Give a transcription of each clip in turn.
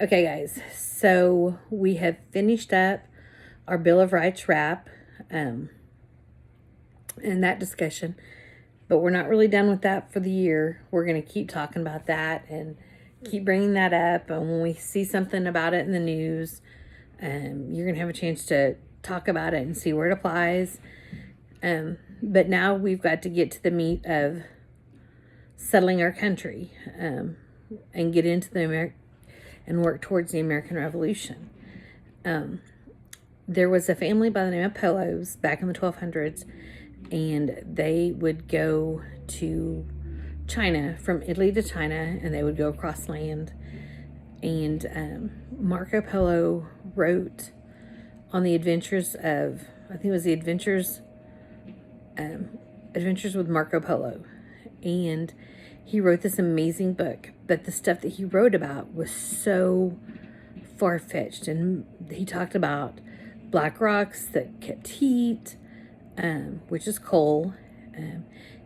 Okay, guys, so we have finished up our Bill of Rights wrap and that discussion, but we're not really done with that for the year. We're going to keep talking about that and keep bringing that up. And when we see something about it in the news, you're going to have a chance to talk about it and see where it applies. But now we've got to get to the meat of settling our country and get into the and work towards the American Revolution. There was a family by the name of Polos back in the 1200s, and they would go to China, from Italy to China, and they would go across land. And Marco Polo wrote on the adventures of, I think it was the Adventures with Marco Polo. And he wrote this amazing book, but the stuff that he wrote about was so far-fetched. And he talked about black rocks that kept heat, which is coal.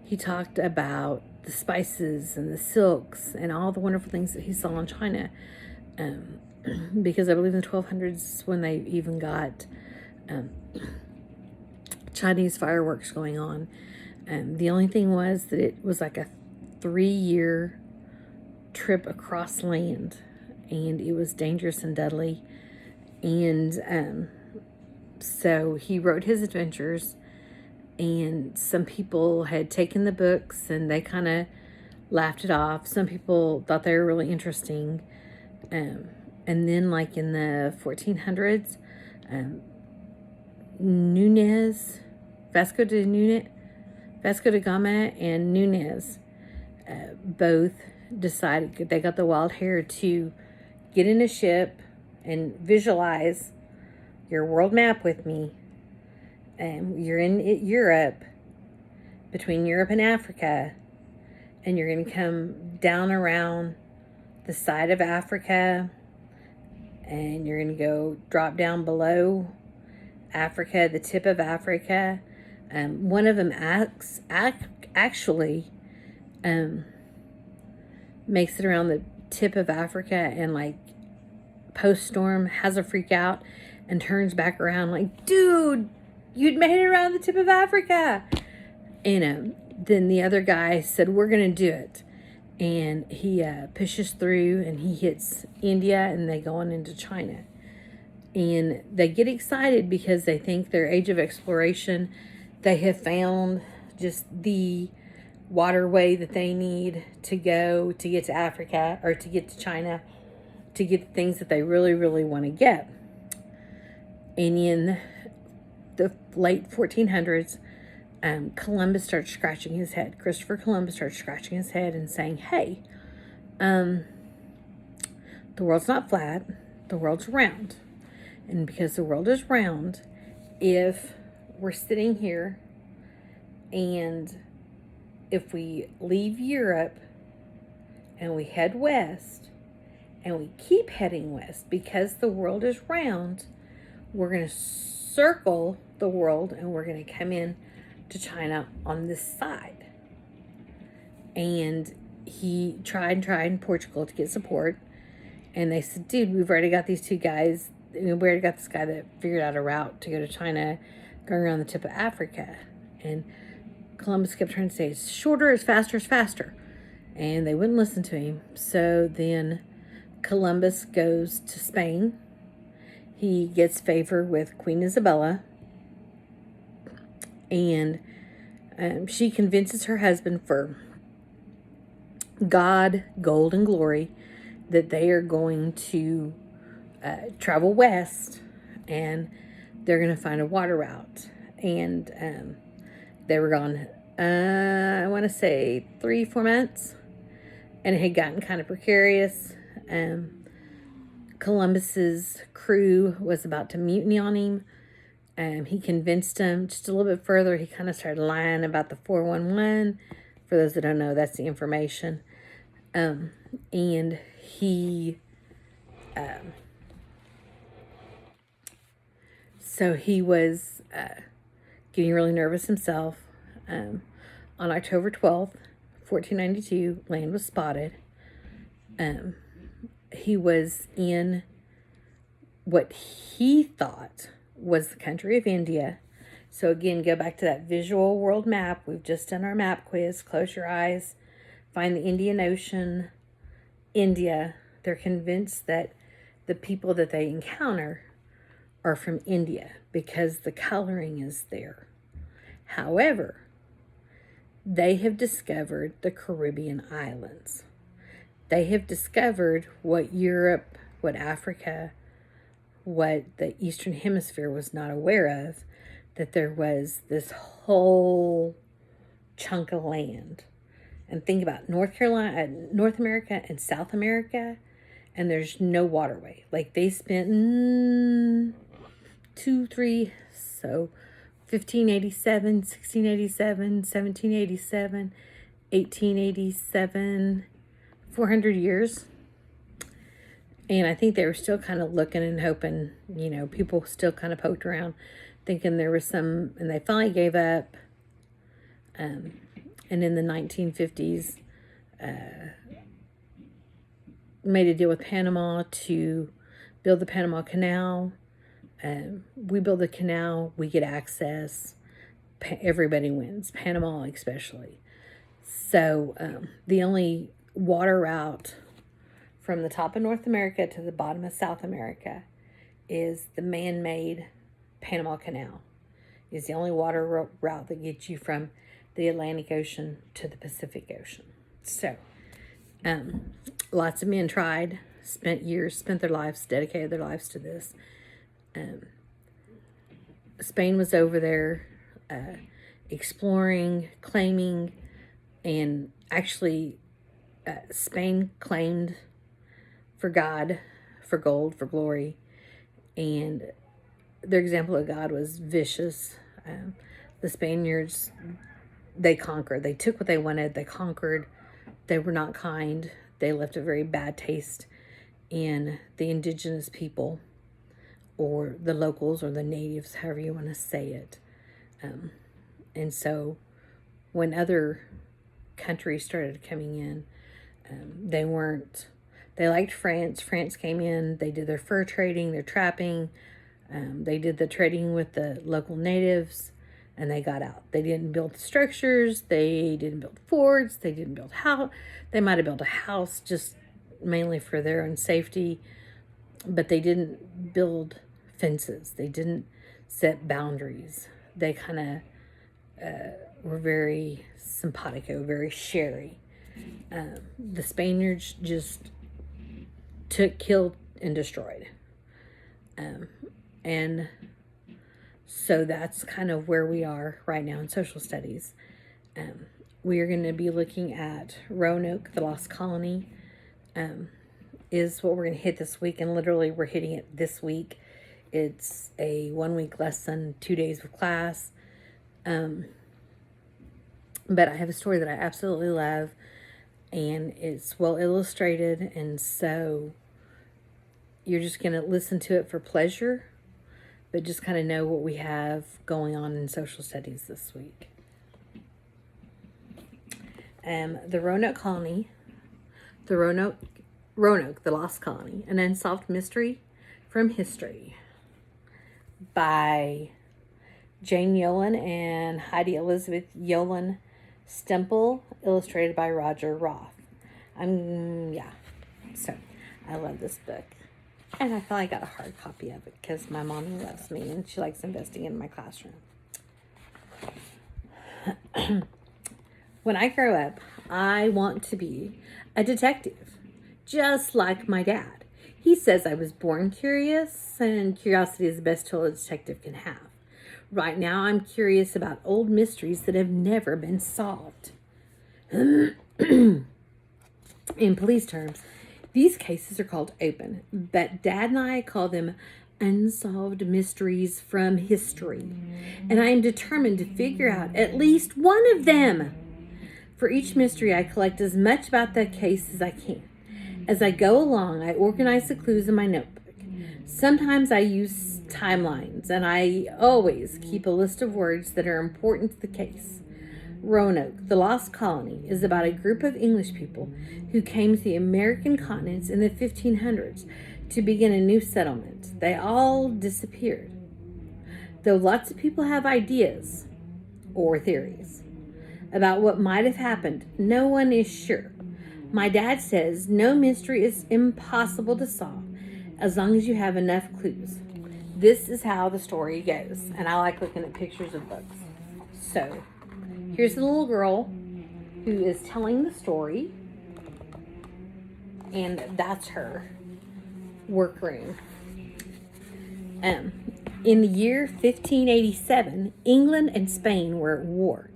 He talked about the spices and the silks and all the wonderful things that he saw in China. Because I believe in the 1200s when they even got Chinese fireworks going on. The only thing was that it was like a 3-year trip across land, and it was dangerous and deadly. And so he wrote his adventures, and some people had taken the books and they kind of laughed it off. Some people thought they were really interesting. And then, like in the 1400s, Vasco da Gama and Nunez both decided, they got the wild hair to get in a ship and visualize your world map with me. You're in Europe, between Europe and Africa, and you're going to come down around the side of Africa, and you're going to go drop down below Africa, the tip of Africa. One of them actually makes it around the tip of Africa, and like post-storm has a freak out and turns back around like, dude, you'd made it around the tip of Africa. And then the other guy said, we're going to do it. And he pushes through and he hits India, and they go on into China. And they get excited because they think their age of exploration, they have found just the waterway that they need to go to get to Africa, or to get to China, to get the things that they really, really want to get. And in the late 1400s, Columbus starts scratching his head. Christopher Columbus starts scratching his head and saying, hey, the world's not flat, the world's round. And because the world is round, if we're sitting here and if we leave Europe and we head west and we keep heading west, because the world is round, we're going to circle the world and we're going to come in to China on this side. And he tried in Portugal to get support, and they said, dude, we've already got these two guys. We already got this guy that figured out a route to go to China going around the tip of Africa. And Columbus kept trying to say, it's shorter, it's faster, it's faster. And they wouldn't listen to him. So then Columbus goes to Spain. He gets favor with Queen Isabella. And she convinces her husband, for God, gold, and glory, that they are going to travel west, and they're going to find a water route. And they were gone, I want to say 3-4 months, and it had gotten kind of precarious. Columbus's crew was about to mutiny on him. He convinced them just a little bit further. He kind of started lying about the 411. For those that don't know, that's the information. And he, so he was getting really nervous himself. On October 12th, 1492, land was spotted. he was in what he thought was the country of India. So again, go back to that visual world map. We've just done our map quiz. Close your eyes. Find the Indian Ocean, India. They're convinced that the people that they encounter are from India because the coloring is there. However, they have discovered the Caribbean islands. They have discovered what Europe, what Africa, what the Eastern Hemisphere was not aware of, that there was this whole chunk of land. And think about North America and South America, and there's no waterway. Like they spent 1587, 1687, 1787, 1887, 400 years. And I think they were still kind of looking and hoping, people still kind of poked around thinking there was some, and they finally gave up. And in the 1950s, made a deal with Panama to build the Panama Canal. We build the canal, we get access. Everybody wins, Panama especially. So the only water route from the top of North America to the bottom of South America is the man-made Panama Canal. It's the only water route that gets you from the Atlantic Ocean to the Pacific Ocean. So, lots of men tried, spent their lives, dedicated their lives to this. Spain was over there exploring, claiming, and actually Spain claimed for God, for gold, for glory, and their example of God was vicious. The Spaniards, they conquered. They took what they wanted. They conquered. They were not kind. They left a very bad taste in the indigenous people, or the locals, or the natives, however you want to say it. And so when other countries started coming in, they liked France. France came in. They did their fur trading, their trapping. They did the trading with the local natives, and they got out. They didn't build structures. They didn't build forts. They didn't build house. They might have built a house just mainly for their own safety, but they didn't build fences. They didn't set boundaries. They kind of were very simpatico, very sherry. The Spaniards just killed, and destroyed. And so that's kind of where we are right now in social studies. We are going to be looking at Roanoke, the lost colony, is what we're going to hit this week. And literally we're hitting it this week. It's a 1-week lesson, 2 days of class. But I have a story that I absolutely love, and it's well illustrated. And so you're just going to listen to it for pleasure, but just kind of know what we have going on in social studies this week. The Roanoke colony, Roanoke, the lost colony, an unsolved mystery from history, by Jane Yolen and Heidi Elizabeth Yolen Stemple, illustrated by Roger Roth. So I love this book. And I finally got a hard copy of it because my mommy loves me and she likes investing in my classroom. When I grow up, I want to be a detective, just like my dad. He says I was born curious, and curiosity is the best tool a detective can have. Right now, I'm curious about old mysteries that have never been solved. In police terms, these cases are called open, but Dad and I call them unsolved mysteries from history. And I am determined to figure out at least one of them. For each mystery, I collect as much about that case as I can. As I go along, I organize the clues in my notebook. Sometimes I use timelines, and I always keep a list of words that are important to the case. Roanoke, the Lost Colony, is about a group of English people who came to the American continents in the 1500s to begin a new settlement. They all disappeared. Though lots of people have ideas or theories about what might have happened, no one is sure. My dad says no mystery is impossible to solve as long as you have enough clues. This is how the story goes, and I like looking at pictures of books. So, here's the little girl who is telling the story, and that's her workroom. In the year 1587, England and Spain were at war.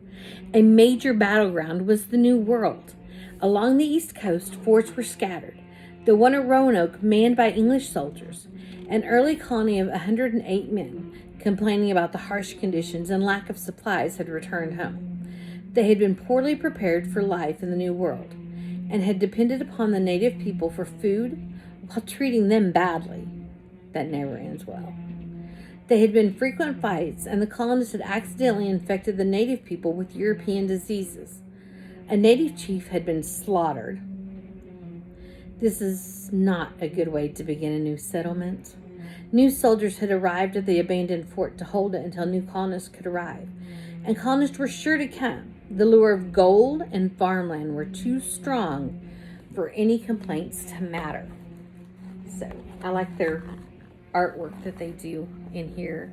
A major battleground was the New World. Along the east coast, forts were scattered. The one at Roanoke, manned by English soldiers. An early colony of 108 men, complaining about the harsh conditions and lack of supplies, had returned home. They had been poorly prepared for life in the New World, and had depended upon the native people for food while treating them badly. That never ends well. There had been frequent fights, and the colonists had accidentally infected the native people with European diseases. A native chief had been slaughtered. This is not a good way to begin a new settlement. New soldiers had arrived at the abandoned fort to hold it until new colonists could arrive, and colonists were sure to come. The lure of gold and farmland were too strong for any complaints to matter. So I like their artwork that they do in here,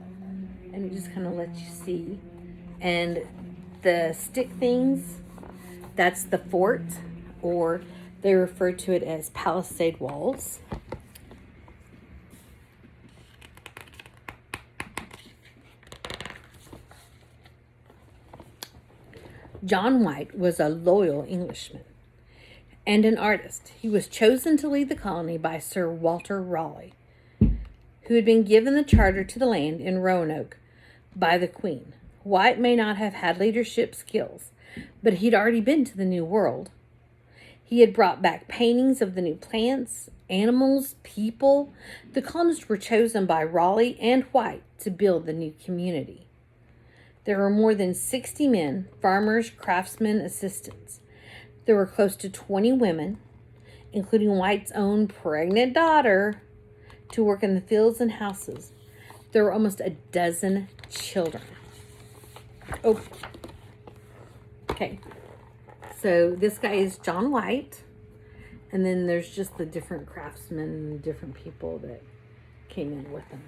and it just kind of lets you see. And the stick things, that's the fort, or they refer to it as palisade walls. John White was a loyal Englishman and an artist. He was chosen to lead the colony by Sir Walter Raleigh, who had been given the charter to the land in Roanoke by the Queen. White may not have had leadership skills, but he'd already been to the New World. He had brought back paintings of the new plants, animals, people. The colonists were chosen by Raleigh and White to build the new community. There were more than 60 men, farmers, craftsmen, assistants. There were close to 20 women, including White's own pregnant daughter, to work in the fields and houses. There were almost a dozen children. Oh, okay. So this guy is John White, and then there's just the different craftsmen and different people that came in with him.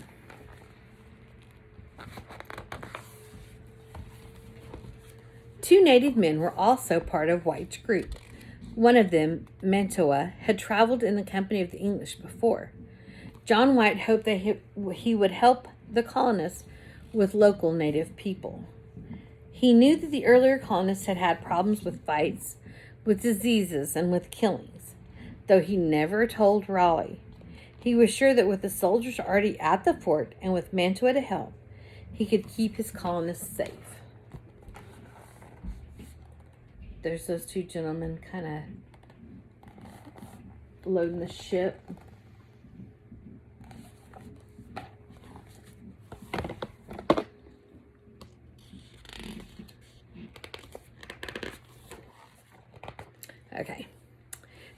Two native men were also part of White's group. One of them, Mantua, had traveled in the company of the English before. John White hoped that he would help the colonists with local native people. He knew that the earlier colonists had had problems with fights, with diseases, and with killings, though he never told Raleigh. He was sure that with the soldiers already at the fort and with Mantua to help, he could keep his colonists safe. There's those two gentlemen kind of loading the ship. Okay.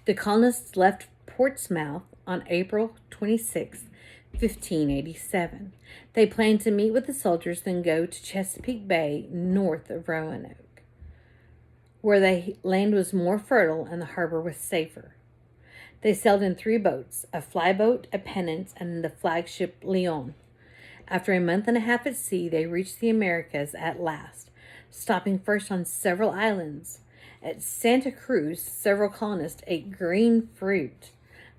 The colonists left Portsmouth on April 26, 1587. They planned to meet with the soldiers, then go to Chesapeake Bay, north of Roanoke, where the land was more fertile and the harbor was safer. They sailed in 3 boats, a flyboat, a pennant, and the flagship Leon. After a month and a half at sea, they reached the Americas at last, stopping first on several islands. At Santa Cruz, several colonists ate green fruit.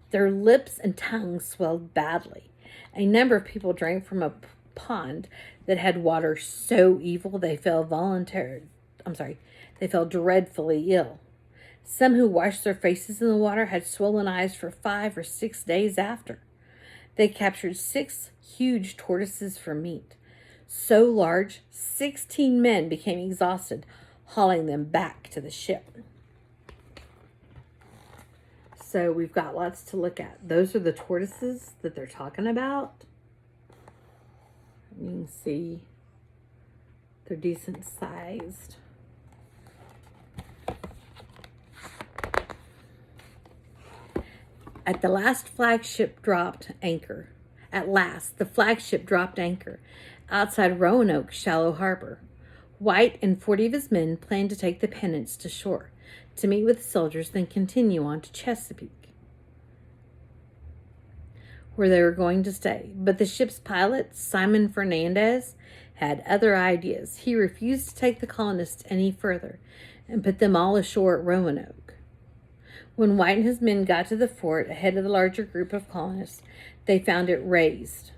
Their lips and tongues swelled badly. A number of people drank from a pond that had water so evil they fell dreadfully ill. Some who washed their faces in the water had swollen eyes for 5 or 6 days after. They captured 6 huge tortoises for meat. So large, 16 men became exhausted, hauling them back to the ship. So we've got lots to look at. Those are the tortoises that they're talking about. You can see they're decent sized. At the last flagship dropped anchor. At last, the flagship dropped anchor outside Roanoke shallow harbor. White and 40 of his men planned to take the Pennants to shore, to meet with the soldiers, then continue on to Chesapeake, where they were going to stay. But the ship's pilot, Simon Fernandez, had other ideas. He refused to take the colonists any further and put them all ashore at Roanoke. When White and his men got to the fort ahead of the larger group of colonists, they found it razed.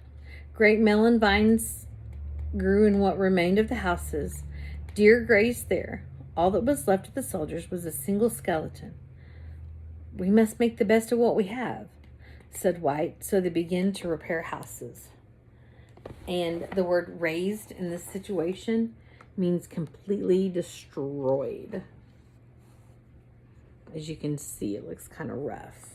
Great melon vines grew in what remained of the houses. Deer grazed there. All that was left of the soldiers was a single skeleton. "We must make the best of what we have," said White, so they began to repair houses. And the word razed in this situation means completely destroyed. As you can see, it looks kind of rough.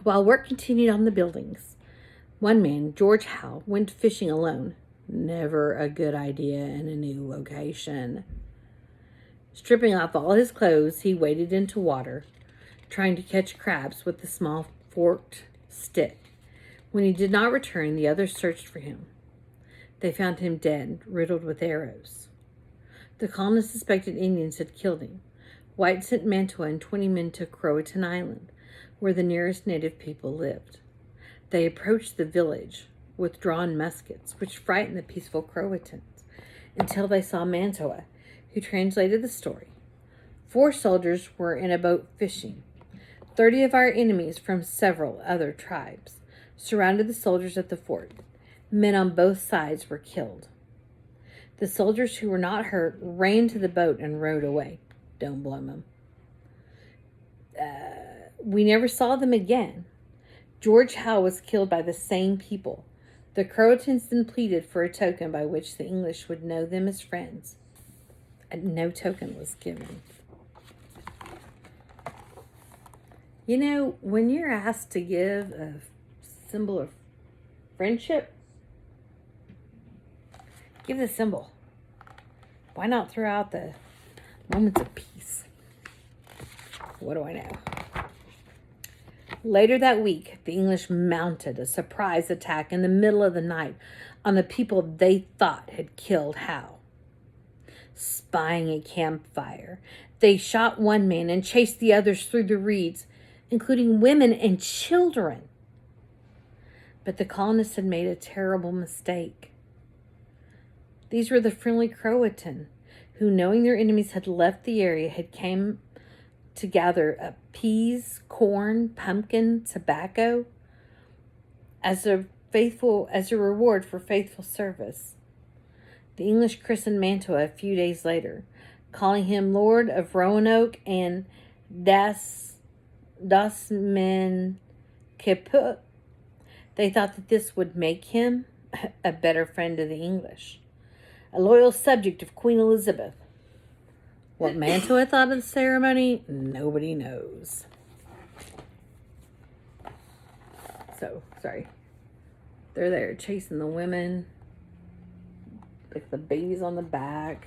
While work continued on the buildings, one man, George Howe, went fishing alone. Never a good idea in a new location. Stripping off all his clothes, he waded into water, trying to catch crabs with a small forked stick. When he did not return, the others searched for him. They found him dead, riddled with arrows. The colonists suspected Indians had killed him. White sent Mantua and 20 men to Croatan Island, where the nearest native people lived. They approached the village with drawn muskets, which frightened the peaceful Croatans, until they saw Mantua, who translated the story. 4 soldiers were in a boat fishing. 30 of our enemies from several other tribes surrounded the soldiers at the fort. Men on both sides were killed. The soldiers who were not hurt ran to the boat and rowed away. Don't blame them. We never saw them again. George Howe was killed by the same people. The Croatans then pleaded for a token by which the English would know them as friends. And no token was given. You know, when you're asked to give a symbol of friendship, give the symbol. Why not throw out the moments of peace? What do I know? Later that week, the English mounted a surprise attack in the middle of the night on the people they thought had killed Howe. Spying a campfire, they shot one man and chased the others through the reeds, including women and children. But the colonists had made a terrible mistake. These were the friendly Croatan who, knowing their enemies had left the area, had came to gather up peas, corn, pumpkin, tobacco as a reward for faithful service. The English christened Mantua a few days later, calling him Lord of Roanoke and Das Men Keput. They thought that this would make him a better friend of the English, a loyal subject of Queen Elizabeth. What Mantua thought of the ceremony, nobody knows. So, sorry. They're there chasing the women, like the babies on the back.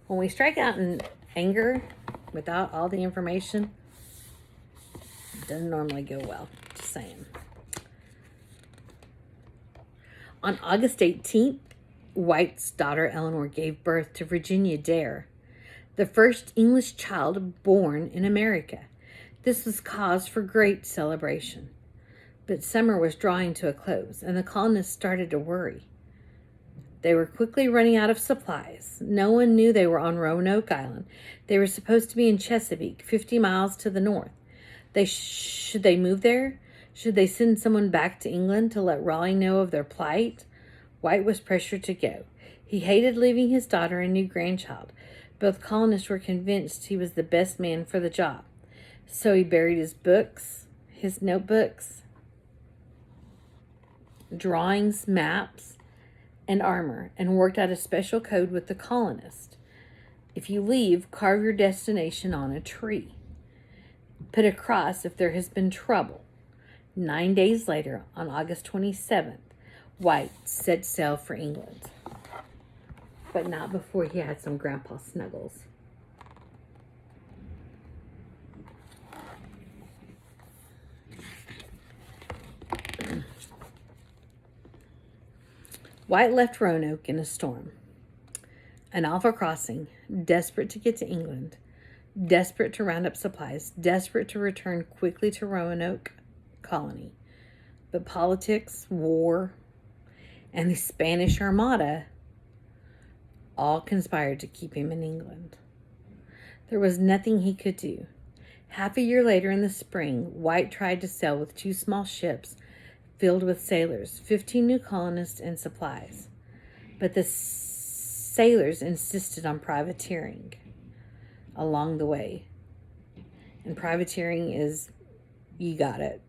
When we strike out in anger without all the information, it doesn't normally go well. Just saying. On August 18th, White's daughter Eleanor gave birth to Virginia Dare, the first English child born in America. This was cause for great celebration. But summer was drawing to a close, and the colonists started to worry. They were quickly running out of supplies. No one knew they were on Roanoke Island. They were supposed to be in Chesapeake, 50 miles to the north. Should they move there? Should they send someone back to England to let Raleigh know of their plight? White was pressured to go. He hated leaving his daughter and new grandchild. Both colonists were convinced he was the best man for the job. So he buried his books, his notebooks, drawings, maps, and armor, and worked out a special code with the colonists. If you leave, carve your destination on a tree. Put a cross if there has been trouble. 9 days later, on August 27th, White set sail for England, but not before he had some Grandpa Snuggles. White left Roanoke in a storm, an awful crossing, desperate to get to England, desperate to round up supplies, desperate to return quickly to Roanoke colony. But politics, war, and the Spanish Armada all conspired to keep him in England. There was nothing he could do. Half a year later in the spring, White tried to sail with 2 small ships filled with sailors, 15 new colonists, and supplies. But the sailors insisted on privateering along the way. And privateering is, you got it,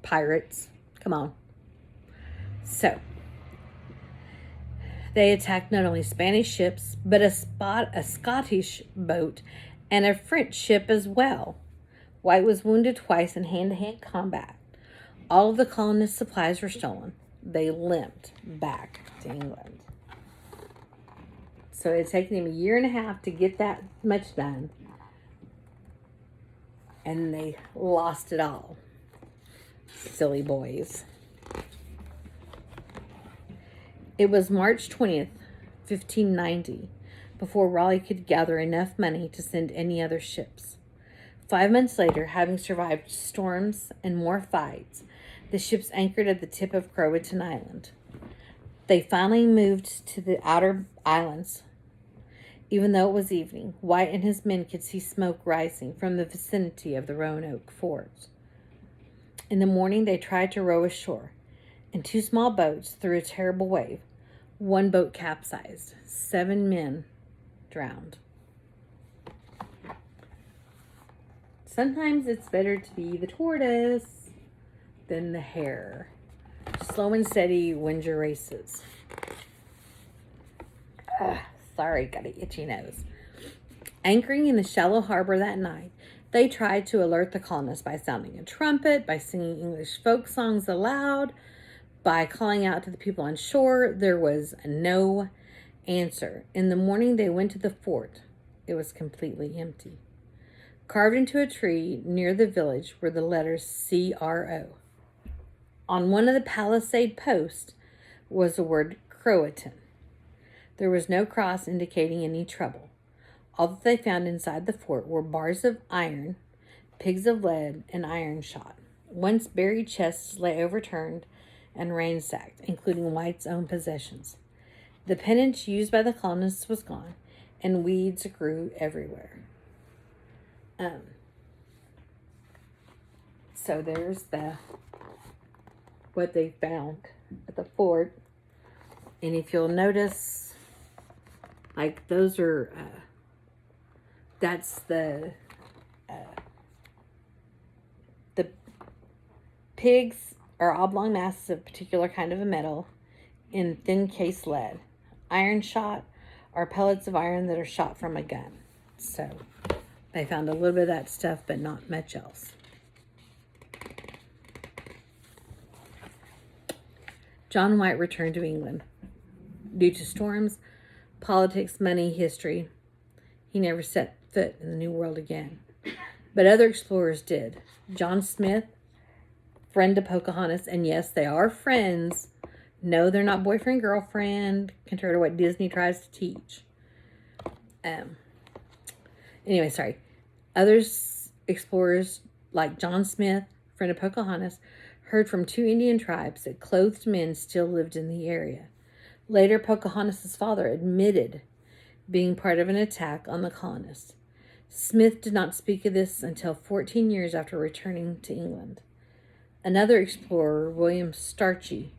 pirates. Come on. So, they attacked not only Spanish ships, but a Scottish boat and a French ship as well. White was wounded twice in hand-to-hand combat. All of the colonists' supplies were stolen. They limped back to England. So it had taken him a year and a half to get that much done. And they lost it all. Silly boys. It was March 20th, 1590, before Raleigh could gather enough money to send any other ships. 5 months later, having survived storms and more fights, the ships anchored at the tip of Croatan Island. They finally moved to the outer islands. Even though it was evening, White and his men could see smoke rising from the vicinity of the Roanoke fort. In the morning, they tried to row ashore, and 2 small boats threw a terrible wave. 1 boat capsized. 7 men drowned. Sometimes it's better to be the tortoise than the hare. Slow and steady wins your races. Sorry, got an itchy nose. Anchoring in the shallow harbor that night, they tried to alert the colonists by sounding a trumpet, by singing English folk songs aloud, by calling out to the people on shore. There was no answer. In the morning, they went to the fort. It was completely empty. Carved into a tree near the village were the letters C-R-O. On one of the palisade posts was the word Croatan. There was no cross indicating any trouble. All that they found inside the fort were bars of iron, pigs of lead, and iron shot. Once buried chests lay overturned and ransacked, including White's own possessions. The pennant used by the colonists was gone, and weeds grew everywhere. So there's what they found at the fort. And if you'll notice, like those are, that's the pigs are oblong masses of a particular kind of a metal in thin case lead. Iron shot are pellets of iron that are shot from a gun. So they found a little bit of that stuff, but not much else. John White returned to England. Due to storms, politics, money, history, he never set foot in the New World again. But other explorers did. John Smith, friend to Pocahontas, and yes, they are friends. No, they're not boyfriend, girlfriend, compared to what Disney tries to teach. Others explorers like John Smith, friend of Pocahontas, heard from 2 Indian tribes that clothed men still lived in the area. Later, Pocahontas' father admitted being part of an attack on the colonists. Smith did not speak of this until 14 years after returning to England. Another explorer, William Starchy,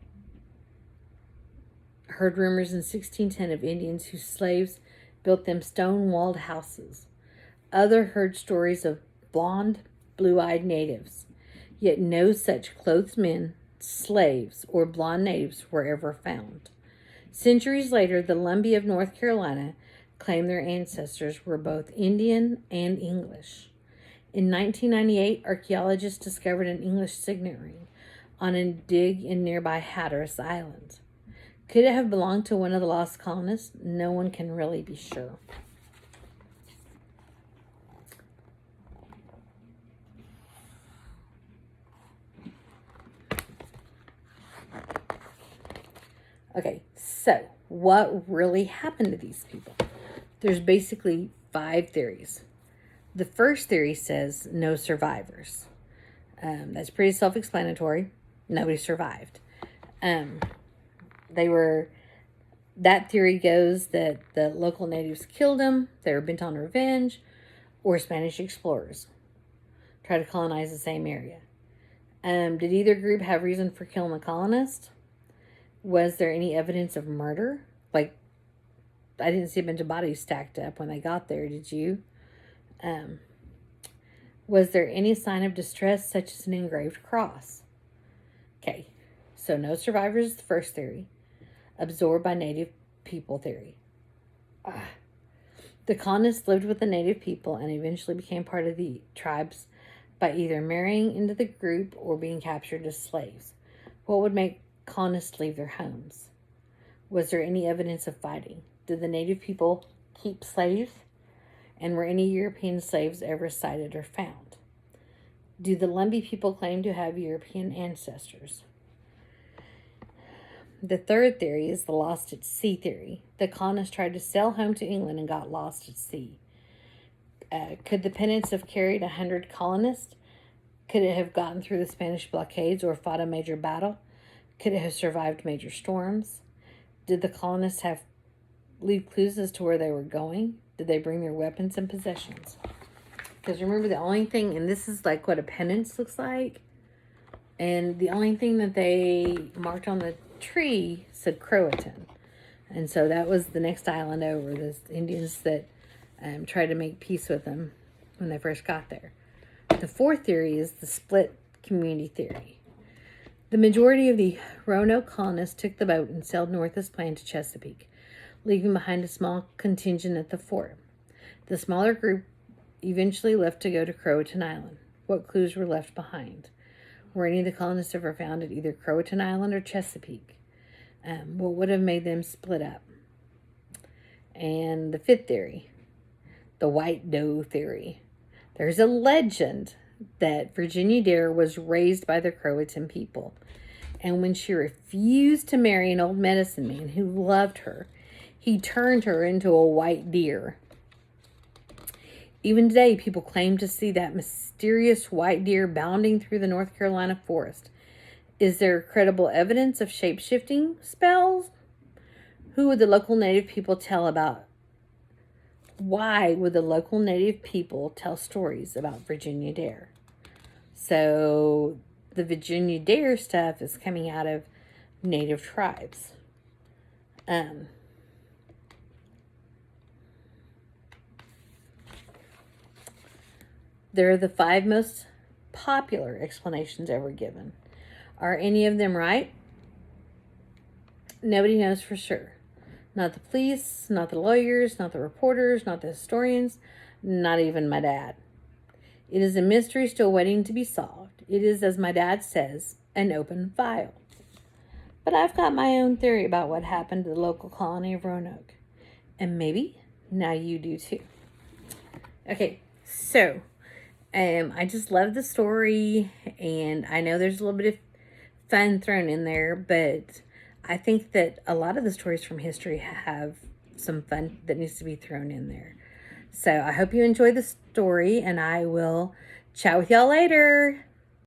heard rumors in 1610 of Indians whose slaves built them stone-walled houses. Others heard stories of blonde, blue-eyed natives. Yet no such clothed men, slaves, or blonde natives were ever found. Centuries later, the Lumbee of North Carolina claimed their ancestors were both Indian and English. In 1998, archaeologists discovered an English signet ring on a dig in nearby Hatteras Island. Could it have belonged to one of the lost colonists? No one can really be sure. Okay, so what really happened to these people? There's basically 5 theories. The first theory says no survivors. That's pretty self-explanatory. Nobody survived. That theory goes that the local natives killed them, they were bent on revenge, or Spanish explorers tried to colonize the same area. Did either group have reason for killing the colonists? Was there any evidence of murder? Like, I didn't see a bunch of bodies stacked up when they got there, did you? Was there any sign of distress, such as an engraved cross? Okay, so no survivors is the first theory. Absorbed by native people theory. The colonists lived with the native people and eventually became part of the tribes by either marrying into the group or being captured as slaves. What would make colonists leave their homes? Was there any evidence of fighting? Did the native people keep slaves? And were any European slaves ever sighted or found? Do the Lumbee people claim to have European ancestors? The third theory is the lost at sea theory. The colonists tried to sail home to England and got lost at sea. Could the Pennants have carried 100 colonists? Could it have gotten through the Spanish blockades or fought a major battle? Could it have survived major storms? Did the colonists leave clues as to where they were going? Did they bring their weapons and possessions? Because remember, the only thing, and this is like what a penance looks like, and the only thing that they marked on the tree said Croatan. And so that was the next island over, the Indians that tried to make peace with them when they first got there. The fourth theory is the split community theory. The majority of the Roanoke colonists took the boat and sailed north as planned to Chesapeake, leaving behind a small contingent at the fort. The smaller group eventually left to go to Croatan Island. What clues were left behind? Were any of the colonists ever found at either Croatan Island or Chesapeake? What would have made them split up? And the fifth theory, the white doe theory. There's a legend that Virginia Dare was raised by the Croatan people. And when she refused to marry an old medicine man who loved her, he turned her into a white deer. Even today, people claim to see that mysterious white deer bounding through the North Carolina forest. Is there credible evidence of shape-shifting spells? Who would the local native people tell about? Why would the local native people tell stories about Virginia Dare? So the Virginia Dare stuff is coming out of native tribes. They're the 5 most popular explanations ever given. Are any of them right? Nobody knows for sure. Not the police, not the lawyers, not the reporters, not the historians, not even my dad. It is a mystery still waiting to be solved. It is, as my dad says, an open file. But I've got my own theory about what happened to the local colony of Roanoke. And maybe now you do too. Okay, so I just love the story, and I know there's a little bit of fun thrown in there, but I think that a lot of the stories from history have some fun that needs to be thrown in there. So I hope you enjoy the story, and I will chat with y'all later.